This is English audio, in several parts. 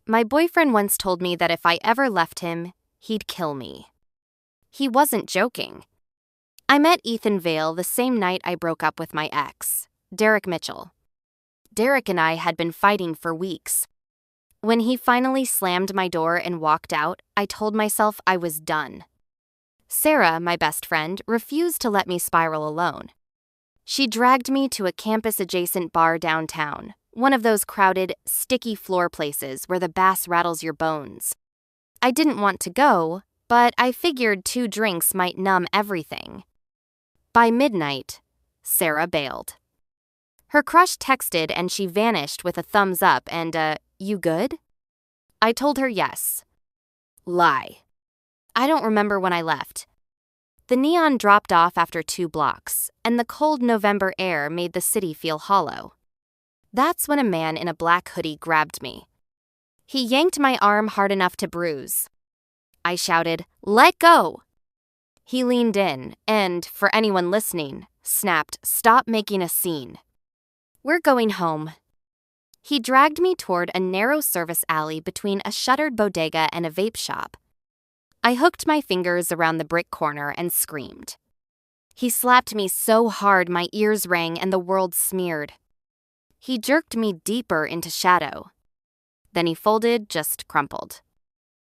My boyfriend once told me that if I ever left him, he'd kill me. He wasn't joking. I met Ethan Vale the same night I broke up with my ex, Derek Mitchell. Derek and I had been fighting for weeks. When he finally slammed my door and walked out, I told myself I was done. Sarah, my best friend, refused to let me spiral alone. She dragged me to a campus-adjacent bar downtown, one of those crowded, sticky floor places where the bass rattles your bones. I didn't want to go, but I figured 2 drinks might numb everything. By midnight, Sarah bailed. Her crush texted and she vanished with a thumbs up and you good? I told her yes. Lie. I don't remember when I left. The neon dropped off after 2 blocks, and the cold November air made the city feel hollow. That's when a man in a black hoodie grabbed me. He yanked my arm hard enough to bruise. I shouted, "Let go!" He leaned in and, for anyone listening, snapped, "Stop making a scene. We're going home." He dragged me toward a narrow service alley between a shuttered bodega and a vape shop. I hooked my fingers around the brick corner and screamed. He slapped me so hard my ears rang and the world smeared. He jerked me deeper into shadow. Then he folded, just crumpled.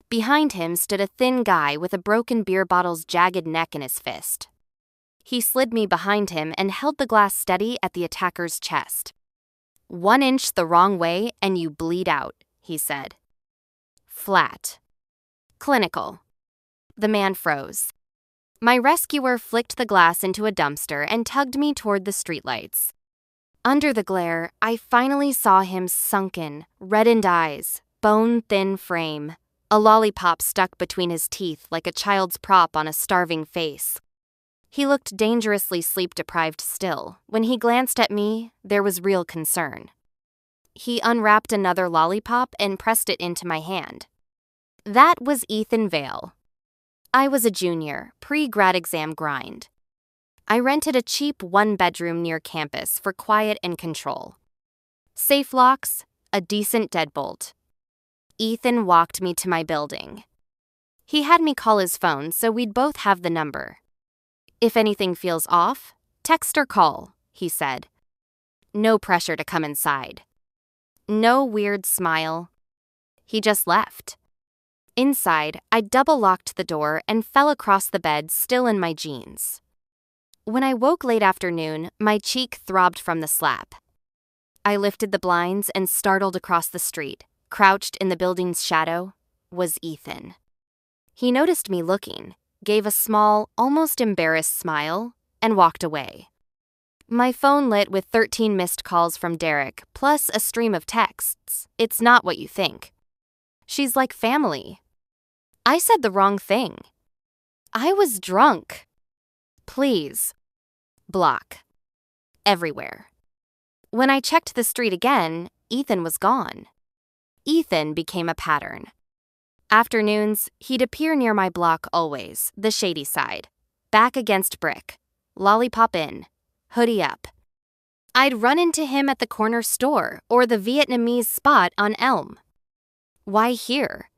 Behind him stood a thin guy with a broken beer bottle's jagged neck in his fist. He slid me behind him and held the glass steady at the attacker's chest. "1 inch the wrong way and you bleed out," he said. Flat. Clinical. The man froze. My rescuer flicked the glass into a dumpster and tugged me toward the streetlights. Under the glare, I finally saw him sunken, reddened eyes, bone-thin frame, a lollipop stuck between his teeth like a child's prop on a starving face. He looked dangerously sleep-deprived still. When he glanced at me, there was real concern. He unwrapped another lollipop and pressed it into my hand. That was Ethan Vale. I was a junior, pre-grad exam grind. I rented a cheap 1-bedroom near campus for quiet and control. Safe locks, a decent deadbolt. Ethan walked me to my building. He had me call his phone so we'd both have the number. "If anything feels off, text or call," he said. No pressure to come inside. No weird smile. He just left. Inside, I double-locked the door and fell across the bed, still in my jeans. When I woke late afternoon, my cheek throbbed from the slap. I lifted the blinds and startled across the street. Crouched in the building's shadow was Ethan. He noticed me looking, gave a small, almost embarrassed smile, and walked away. My phone lit with 13 missed calls from Derek, plus a stream of texts. "It's not what you think. She's like family." I said the wrong thing. I was drunk. Please. Block. Everywhere. When I checked the street again, Ethan was gone. Ethan became a pattern. Afternoons, he'd appear near my block always, the shady side. Back against brick. Lollipop in. Hoodie up. I'd run into him at the corner store or the Vietnamese spot on Elm. Why here?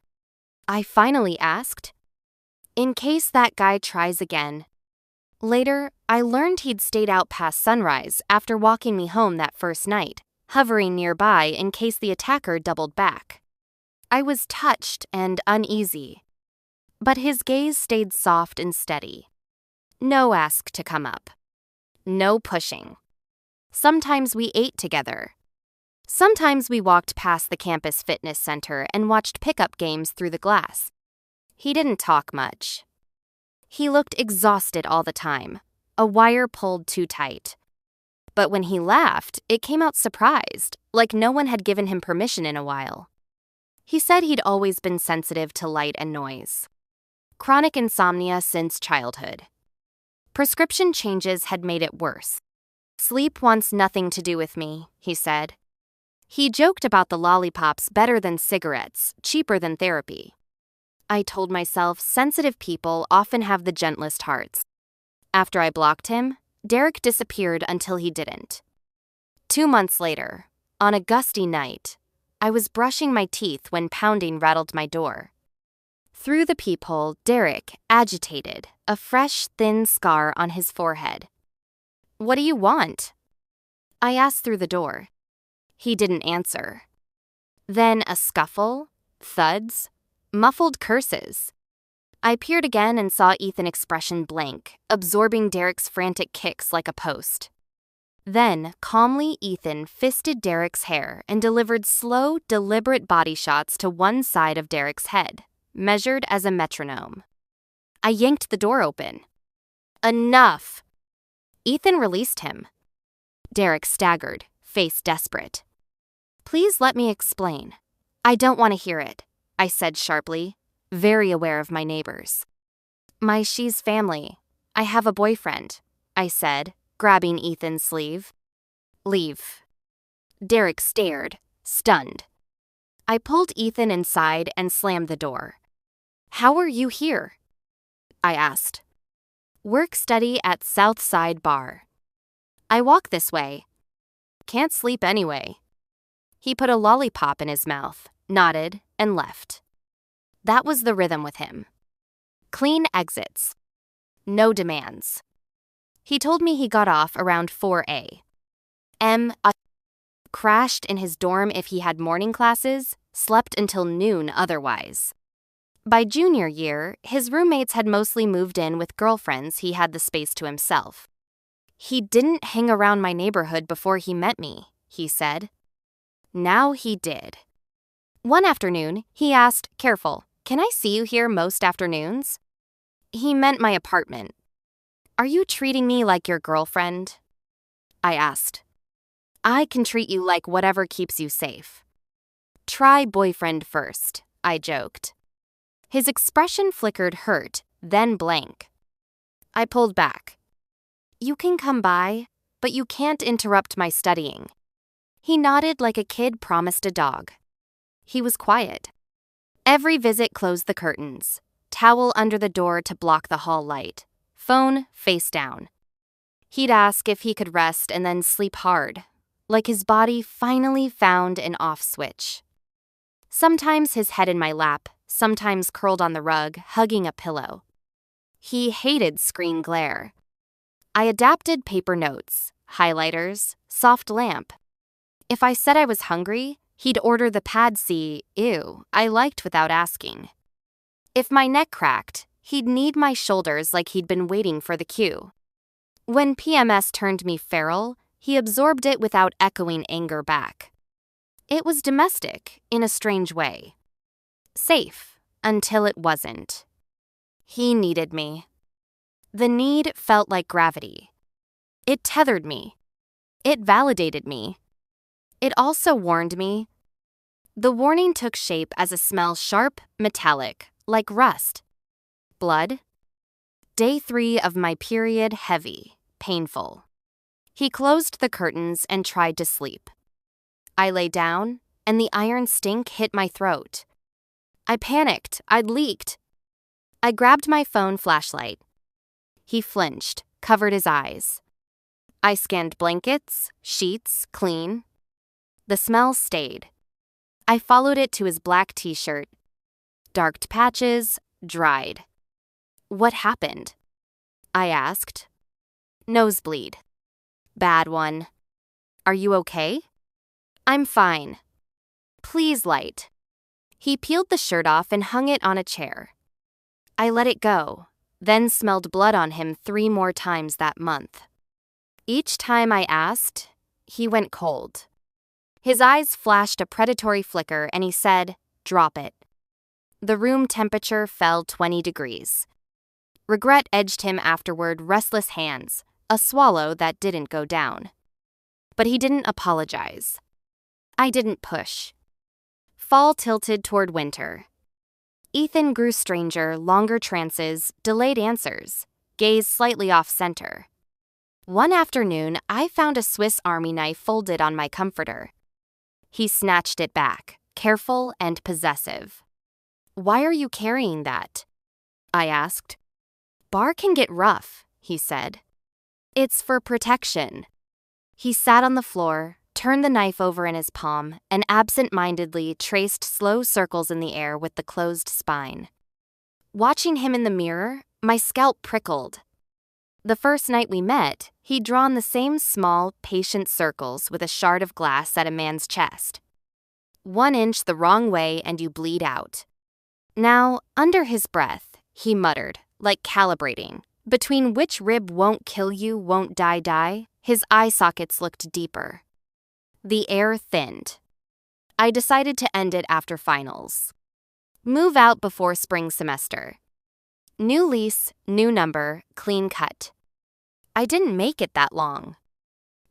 I finally asked. In case that guy tries again. Later, I learned he'd stayed out past sunrise after walking me home that first night, hovering nearby in case the attacker doubled back. I was touched and uneasy. But his gaze stayed soft and steady. No ask to come up. No pushing. Sometimes we ate together. Sometimes we walked past the campus fitness center and watched pickup games through the glass. He didn't talk much. He looked exhausted all the time, a wire pulled too tight. But when he laughed, it came out surprised, like no one had given him permission in a while. He said he'd always been sensitive to light and noise. Chronic insomnia since childhood. Prescription changes had made it worse. "Sleep wants nothing to do with me," he said. He joked about the lollipops better than cigarettes, cheaper than therapy. I told myself sensitive people often have the gentlest hearts. After I blocked him, Derek disappeared until he didn't. 2 months later, on a gusty night, I was brushing my teeth when pounding rattled my door. Through the peephole, Derek, agitated, a fresh, thin scar on his forehead. "What do you want?" I asked through the door. He didn't answer. Then a scuffle, thuds, muffled curses. I peered again and saw Ethan expression blank, absorbing Derek's frantic kicks like a post. Then, calmly, Ethan fisted Derek's hair and delivered slow, deliberate body shots to one side of Derek's head, measured as a metronome. I yanked the door open. "Enough!" Ethan released him. Derek staggered, face desperate. "Please let me explain." "I don't want to hear it," I said sharply, very aware of my neighbors. She's family. I have a boyfriend," I said, grabbing Ethan's sleeve. "Leave." Derek stared, stunned. I pulled Ethan inside and slammed the door. "How are you here?" I asked. "Work-study at Southside Bar." "I walk this way." "Can't sleep anyway." He put a lollipop in his mouth, nodded, and left. That was the rhythm with him. Clean exits. No demands. He told me he got off around 4 a.m. Crashed in his dorm if he had morning classes, slept until noon otherwise. By junior year, his roommates had mostly moved in with girlfriends. He had the space to himself. "He didn't hang around my neighborhood before he met me," he said. Now he did. One afternoon, he asked, careful, "Can I see you here most afternoons?" He meant my apartment. "Are you treating me like your girlfriend?" I asked. "I can treat you like whatever keeps you safe." "Try boyfriend first," I joked. His expression flickered hurt, then blank. I pulled back. "You can come by, but you can't interrupt my studying." He nodded like a kid promised a dog. He was quiet. Every visit closed the curtains, towel under the door to block the hall light, phone face down. He'd ask if he could rest and then sleep hard, like his body finally found an off switch. Sometimes his head in my lap, sometimes curled on the rug, hugging a pillow. He hated screen glare. I adapted paper notes, highlighters, soft lamp. If I said I was hungry, he'd order the pad C, ew, I liked without asking. If my neck cracked, he'd knead my shoulders like he'd been waiting for the cue. When PMS turned me feral, he absorbed it without echoing anger back. It was domestic, in a strange way. Safe, until it wasn't. He needed me. The need felt like gravity. It tethered me. It validated me. It also warned me. The warning took shape as a smell sharp, metallic, like rust. Blood. Day 3 of my period heavy, painful. He closed the curtains and tried to sleep. I lay down, and the iron stink hit my throat. I panicked. I'd leaked. I grabbed my phone flashlight. He flinched, covered his eyes. I scanned blankets, sheets, clean. The smell stayed. I followed it to his black t-shirt. Darked patches, dried. "What happened?" I asked. "Nosebleed. Bad one. Are you okay?" "I'm fine." "Please light." He peeled the shirt off and hung it on a chair. I let it go, then smelled blood on him 3 more times that month. Each time I asked, he went cold. His eyes flashed a predatory flicker and he said, "Drop it." The room temperature fell 20 degrees. Regret edged him afterward, restless hands, a swallow that didn't go down. But he didn't apologize. I didn't push. Fall tilted toward winter. Ethan grew stranger, longer trances, delayed answers, gaze slightly off-center. One afternoon, I found a Swiss Army knife folded on my comforter. He snatched it back, careful and possessive. "Why are you carrying that?" I asked. "Bar can get rough," he said. "It's for protection." He sat on the floor, turned the knife over in his palm, and absent-mindedly traced slow circles in the air with the closed spine. Watching him in the mirror, my scalp prickled. The first night we met, he'd drawn the same small, patient circles with a shard of glass at a man's chest. 1 inch the wrong way and you bleed out. Now, under his breath, he muttered, like calibrating. Between which rib won't kill you, won't die, his eye sockets looked deeper. The air thinned. I decided to end it after finals. Move out before spring semester. New lease, new number, clean cut. I didn't make it that long.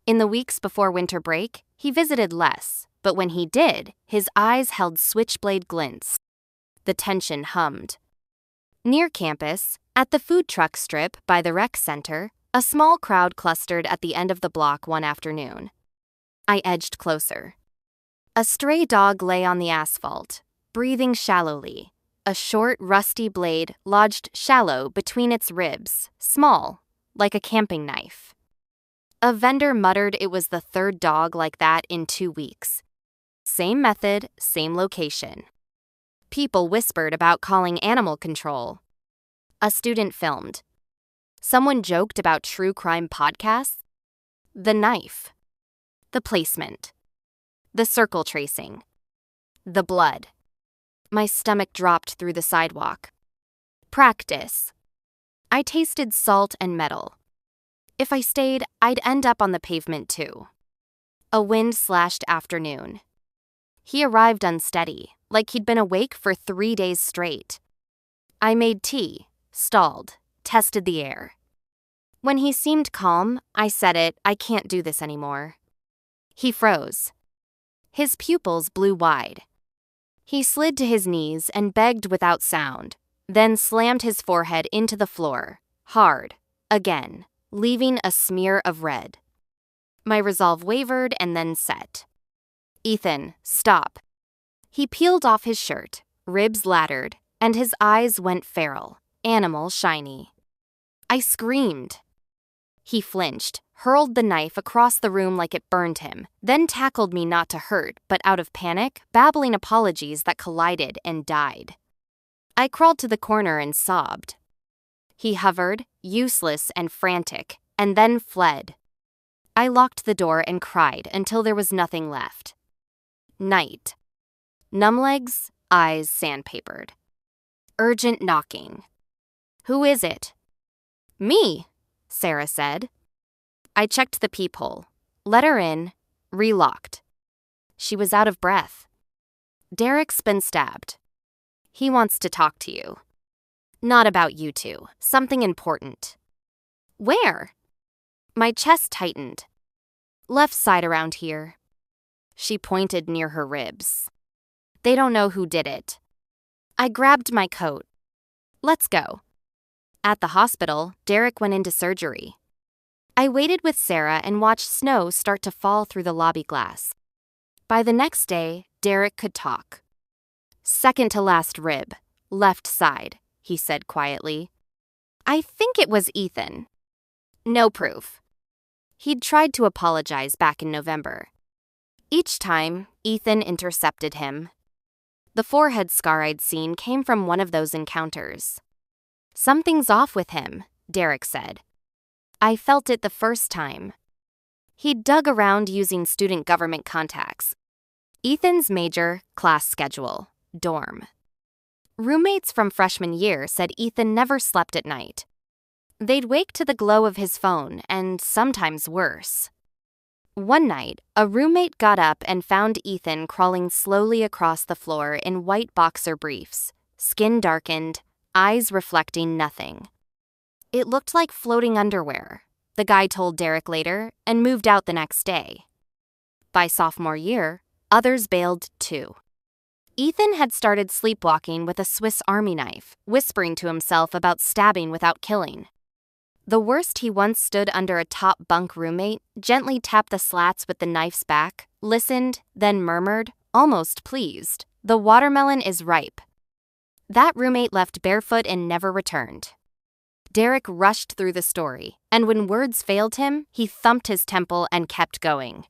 In the weeks before winter break, he visited less, but when he did, his eyes held switchblade glints. The tension hummed. Near campus, at the food truck strip by the rec center, a small crowd clustered at the end of the block one afternoon. I edged closer. A stray dog lay on the asphalt, breathing shallowly. A short, rusty blade lodged shallow between its ribs, small, like a camping knife. A vendor muttered it was the 3rd dog like that in 2 weeks. Same method, same location. People whispered about calling animal control. A student filmed. Someone joked about true crime podcasts. The knife. The placement. The circle tracing. The blood. My stomach dropped through the sidewalk. Practice. I tasted salt and metal. If I stayed, I'd end up on the pavement too. A wind-slashed afternoon. He arrived unsteady, like he'd been awake for 3 days straight. I made tea, stalled, tested the air. When he seemed calm, I said it, I can't do this anymore. He froze. His pupils blew wide. He slid to his knees and begged without sound, then slammed his forehead into the floor, hard, again, leaving a smear of red. My resolve wavered and then set. Ethan, stop. He peeled off his shirt, ribs laddered, and his eyes went feral, animal shiny. I screamed. He flinched, hurled the knife across the room like it burned him, then tackled me not to hurt, but out of panic, babbling apologies that collided and died. I crawled to the corner and sobbed. He hovered, useless and frantic, and then fled. I locked the door and cried until there was nothing left. Night. Numb legs, eyes sandpapered. Urgent knocking. Who is it? Me, Sarah said. I checked the peephole, let her in, relocked. She was out of breath. Derek's been stabbed. He wants to talk to you. Not about you two, something important. Where? My chest tightened. Left side around here. She pointed near her ribs. They don't know who did it. I grabbed my coat. Let's go. At the hospital, Derek went into surgery. I waited with Sarah and watched snow start to fall through the lobby glass. By the next day, Derek could talk. Second to last rib, left side, he said quietly. I think it was Ethan. No proof. He'd tried to apologize back in November. Each time, Ethan intercepted him. The forehead scar I'd seen came from one of those encounters. Something's off with him, Derek said. I felt it the first time. He'd dug around using student government contacts. Ethan's major, class schedule, dorm. Roommates from freshman year said Ethan never slept at night. They'd wake to the glow of his phone, and sometimes worse. One night, a roommate got up and found Ethan crawling slowly across the floor in white boxer briefs, skin darkened, eyes reflecting nothing. It looked like floating underwear, the guy told Derek later, and moved out the next day. By sophomore year, others bailed too. Ethan had started sleepwalking with a Swiss Army knife, whispering to himself about stabbing without killing. The worst, he once stood under a top bunk roommate, gently tapped the slats with the knife's back, listened, then murmured, almost pleased, "The watermelon is ripe." That roommate left barefoot and never returned. Derek rushed through the story, and when words failed him, he thumped his temple and kept going.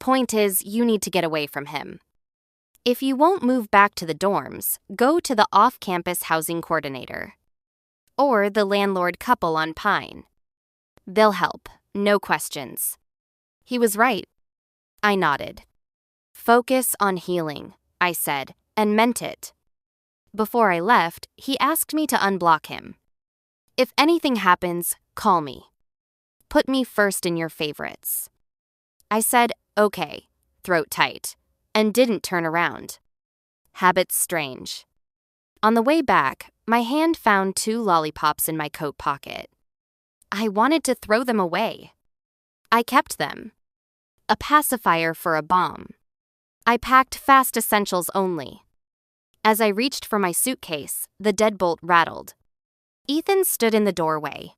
Point is, you need to get away from him. If you won't move back to the dorms, go to the off-campus housing coordinator. Or the landlord couple on Pine. They'll help, no questions. He was right. I nodded. Focus on healing, I said, and meant it. Before I left, he asked me to unblock him. If anything happens, call me. Put me first in your favorites. I said, okay, throat tight, and didn't turn around. Habits strange. On the way back, my hand found 2 lollipops in my coat pocket. I wanted to throw them away. I kept them. A pacifier for a bomb. I packed fast essentials only. As I reached for my suitcase, the deadbolt rattled. Ethan stood in the doorway.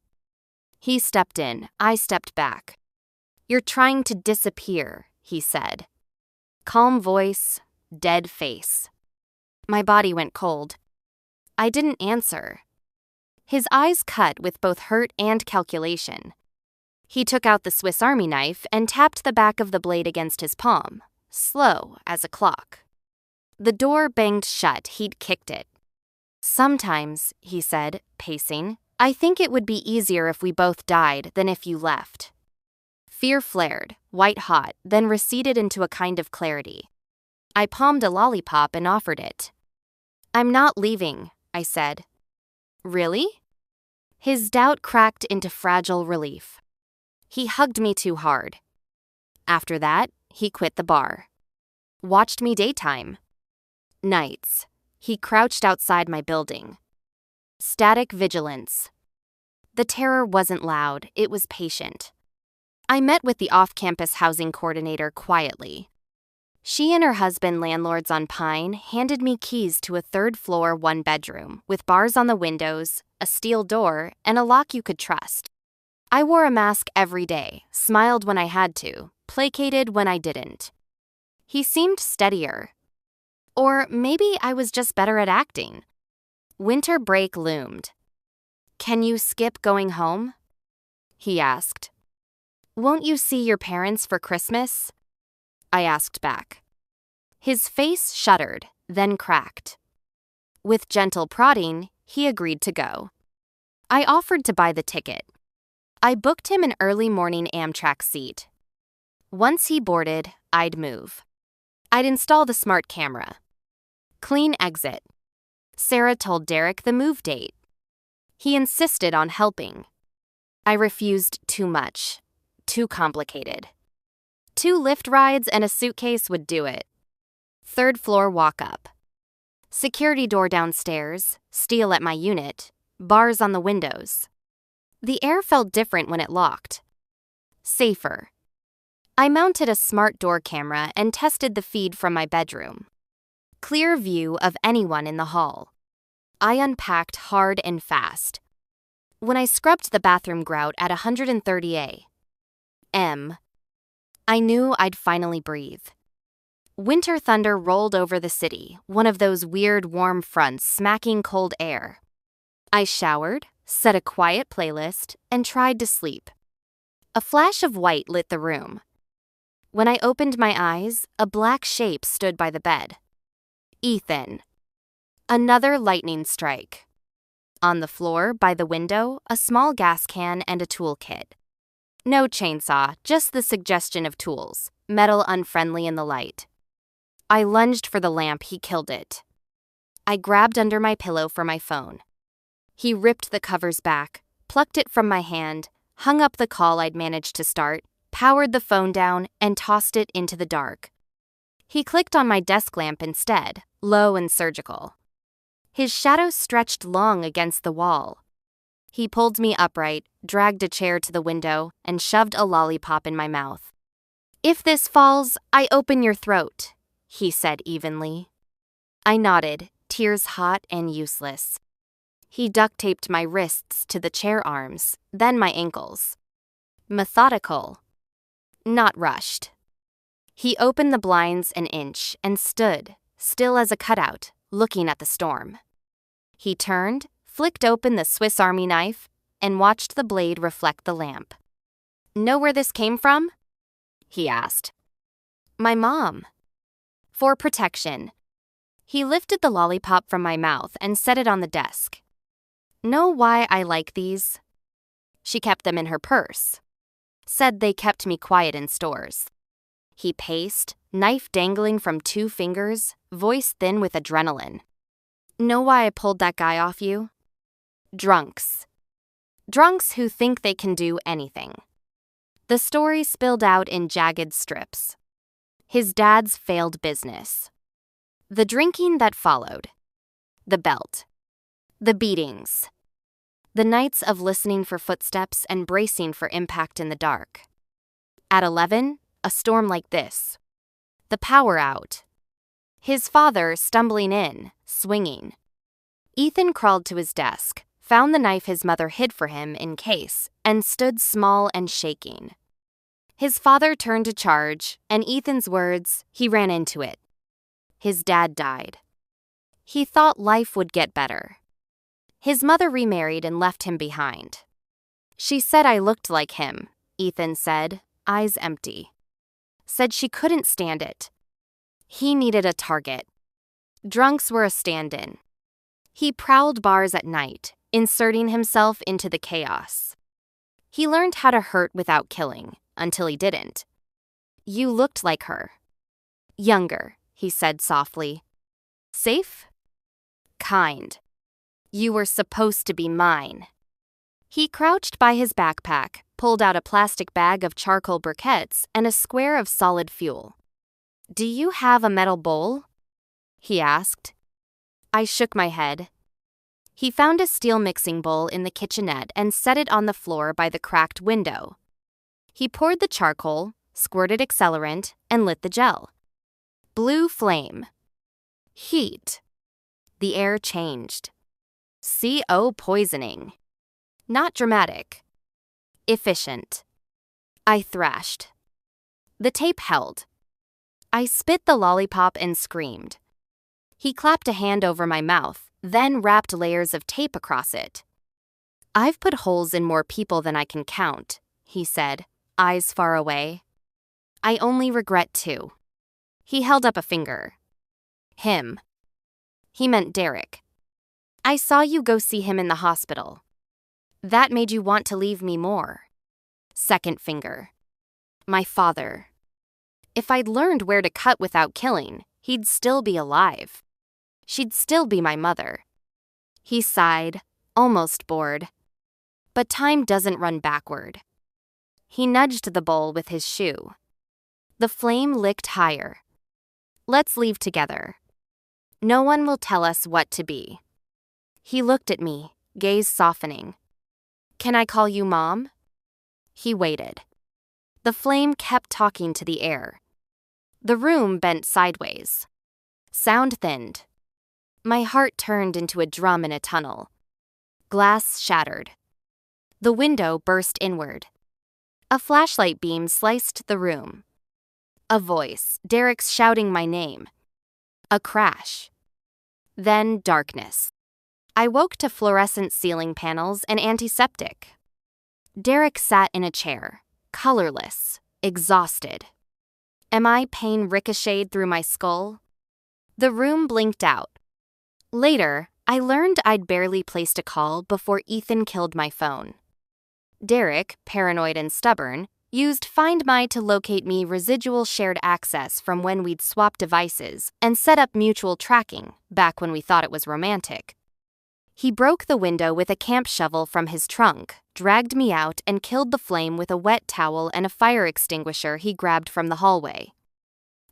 He stepped in, I stepped back. You're trying to disappear, he said. Calm voice, dead face. My body went cold. I didn't answer. His eyes cut with both hurt and calculation. He took out the Swiss Army knife and tapped the back of the blade against his palm, slow as a clock. The door banged shut, he'd kicked it. Sometimes, he said, pacing, I think it would be easier if we both died than if you left. Fear flared, white hot, then receded into a kind of clarity. I palmed a lollipop and offered it. I'm not leaving, I said. Really? His doubt cracked into fragile relief. He hugged me too hard. After that, he quit the bar. Watched me daytime. Nights. He crouched outside my building. Static vigilance. The terror wasn't loud, it was patient. I met with the off-campus housing coordinator quietly. She and her husband, landlords on Pine, handed me keys to a 3rd-floor 1-bedroom with bars on the windows, a steel door, and a lock you could trust. I wore a mask every day, smiled when I had to, placated when I didn't. He seemed steadier. Or maybe I was just better at acting. Winter break loomed. Can you skip going home? He asked. Won't you see your parents for Christmas? I asked back. His face shuddered, then cracked. With gentle prodding, he agreed to go. I offered to buy the ticket. I booked him an early morning Amtrak seat. Once he boarded, I'd move. I'd install the smart camera. Clean exit. Sarah told Derek the move date. He insisted on helping. I refused too much. Too complicated. 2 lift rides and a suitcase would do it. 3rd floor walk-up. Security door downstairs, steel at my unit, bars on the windows. The air felt different when it locked. Safer. I mounted a smart door camera and tested the feed from my bedroom. Clear view of anyone in the hall. I unpacked hard and fast. When I scrubbed the bathroom grout at 130 A.M., I knew I'd finally breathe. Winter thunder rolled over the city, one of those weird warm fronts smacking cold air. I showered, set a quiet playlist, and tried to sleep. A flash of white lit the room. When I opened my eyes, a black shape stood by the bed. Ethan. Another lightning strike. On the floor, by the window, a small gas can and a toolkit. No chainsaw, just the suggestion of tools, metal unfriendly in the light. I lunged for the lamp, he killed it. I grabbed under my pillow for my phone. He ripped the covers back, plucked it from my hand, hung up the call I'd managed to start, powered the phone down, and tossed it into the dark. He clicked on my desk lamp instead, low and surgical. His shadow stretched long against the wall. He pulled me upright, dragged a chair to the window, and shoved a lollipop in my mouth. If this falls, I open your throat, he said evenly. I nodded, tears hot and useless. He duct-taped my wrists to the chair arms, then my ankles. Methodical. Not rushed. He opened the blinds an inch and stood, still as a cutout, looking at the storm. He turned, flicked open the Swiss Army knife, and watched the blade reflect the lamp. Know where this came from? He asked. My mom. For protection. He lifted the lollipop from my mouth and set it on the desk. Know why I like these? She kept them in her purse. Said they kept me quiet in stores. He paced, knife dangling from 2 fingers, voice thin with adrenaline. Know why I pulled that guy off you? Drunks. Drunks who think they can do anything. The story spilled out in jagged strips. His dad's failed business. The drinking that followed. The belt. The beatings. The nights of listening for footsteps and bracing for impact in the dark. At 11, a storm like this. The power out. His father stumbling in, swinging. Ethan crawled to his desk, found the knife his mother hid for him in case, and stood small and shaking. His father turned to charge, and Ethan's words, he ran into it. His dad died. He thought life would get better. His mother remarried and left him behind. She said I looked like him, Ethan said, eyes empty. Said she couldn't stand it. He needed a target. Drunks were a stand-in. He prowled bars at night, inserting himself into the chaos. He learned how to hurt without killing, until he didn't. You looked like her. Younger, he said softly. Safe? Kind. You were supposed to be mine. He crouched by his backpack, pulled out a plastic bag of charcoal briquettes and a square of solid fuel. Do you have a metal bowl? He asked. I shook my head. He found a steel mixing bowl in the kitchenette and set it on the floor by the cracked window. He poured the charcoal, squirted accelerant, and lit the gel. Blue flame. Heat. The air changed. CO poisoning. Not dramatic. Efficient. I thrashed. The tape held. I spit the lollipop and screamed. He clapped a hand over my mouth, then wrapped layers of tape across it. I've put holes in more people than I can count, he said, eyes far away. I only regret 2. He held up a finger. Him. He meant Derek. I saw you go see him in the hospital. That made you want to leave me more. Second finger. My father. If I'd learned where to cut without killing, he'd still be alive. She'd still be my mother. He sighed, almost bored. But time doesn't run backward. He nudged the bowl with his shoe. The flame licked higher. Let's leave together. No one will tell us what to be. He looked at me, gaze softening. Can I call you Mom? He waited. The flame kept talking to the air. The room bent sideways. Sound thinned. My heart turned into a drum in a tunnel. Glass shattered. The window burst inward. A flashlight beam sliced the room. A voice, Derek's shouting my name. A crash. Then darkness. I woke to fluorescent ceiling panels and antiseptic. Derek sat in a chair, colorless, exhausted. Am I pain ricocheted through my skull? The room blinked out. Later, I learned I'd barely placed a call before Ethan killed my phone. Derek, paranoid and stubborn, used Find My to locate me residual shared access from when we'd swapped devices and set up mutual tracking, back when we thought it was romantic. He broke the window with a camp shovel from his trunk, dragged me out, and killed the flame with a wet towel and a fire extinguisher he grabbed from the hallway.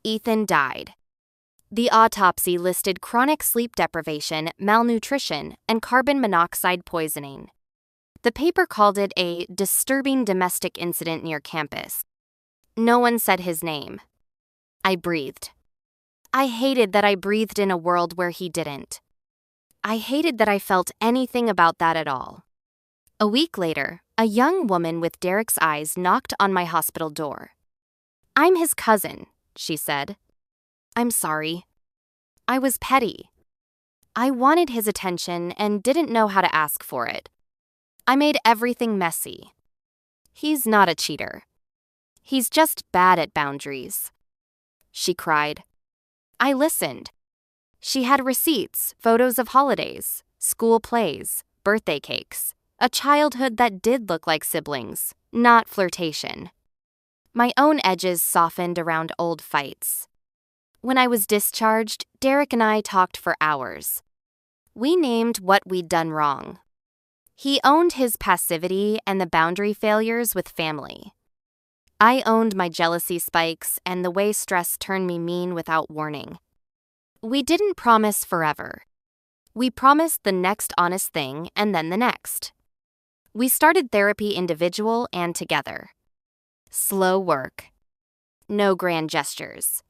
Ethan died. The autopsy listed chronic sleep deprivation, malnutrition, and carbon monoxide poisoning. The paper called it a disturbing domestic incident near campus. No one said his name. I breathed. I hated that I breathed in a world where he didn't. I hated that I felt anything about that at all. A week later, a young woman with Derek's eyes knocked on my hospital door. I'm his cousin, she said. I'm sorry. I was petty. I wanted his attention and didn't know how to ask for it. I made everything messy. He's not a cheater. He's just bad at boundaries. she cried. I listened. She had receipts, photos of holidays, school plays, birthday cakes, a childhood that did look like siblings, not flirtation. My own edges softened around old fights. When I was discharged, Derek and I talked for hours. We named what we'd done wrong. He owned his passivity and the boundary failures with family. I owned my jealousy spikes and the way stress turned me mean without warning. We didn't promise forever. We promised the next honest thing and then the next. We started therapy individual and together. Slow work. No grand gestures.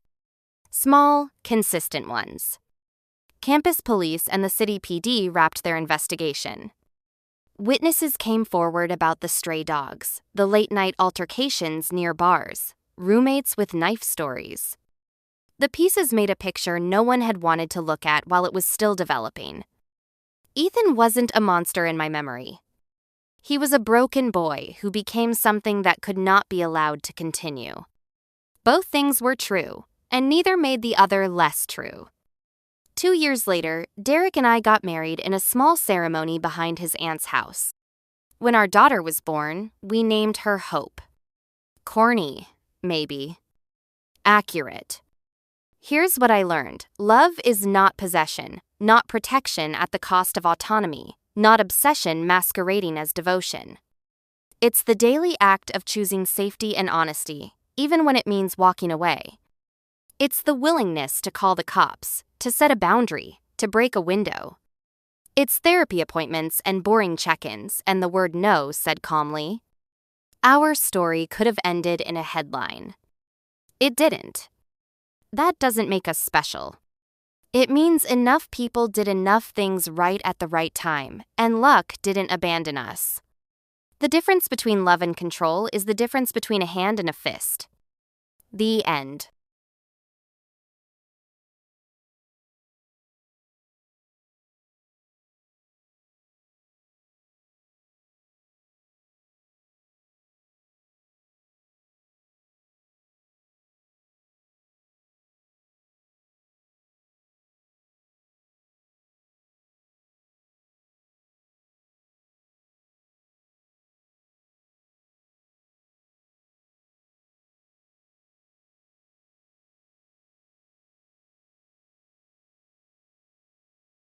Small, consistent ones. Campus police and the city PD wrapped their investigation. Witnesses came forward about the stray dogs, the late-night altercations near bars, roommates with knife stories. The pieces made a picture no one had wanted to look at while it was still developing. Ethan wasn't a monster in my memory. He was a broken boy who became something that could not be allowed to continue. Both things were true, and neither made the other less true. 2 years later, Derek and I got married in a small ceremony behind his aunt's house. When our daughter was born, we named her Hope. Corny, maybe. Accurate. Here's what I learned. Love is not possession, not protection at the cost of autonomy, not obsession masquerading as devotion. It's the daily act of choosing safety and honesty, even when it means walking away. It's the willingness to call the cops, to set a boundary, to break a window. It's therapy appointments and boring check-ins and the word no said calmly. Our story could have ended in a headline. It didn't. That doesn't make us special. It means enough people did enough things right at the right time, and luck didn't abandon us. The difference between love and control is the difference between a hand and a fist. The end.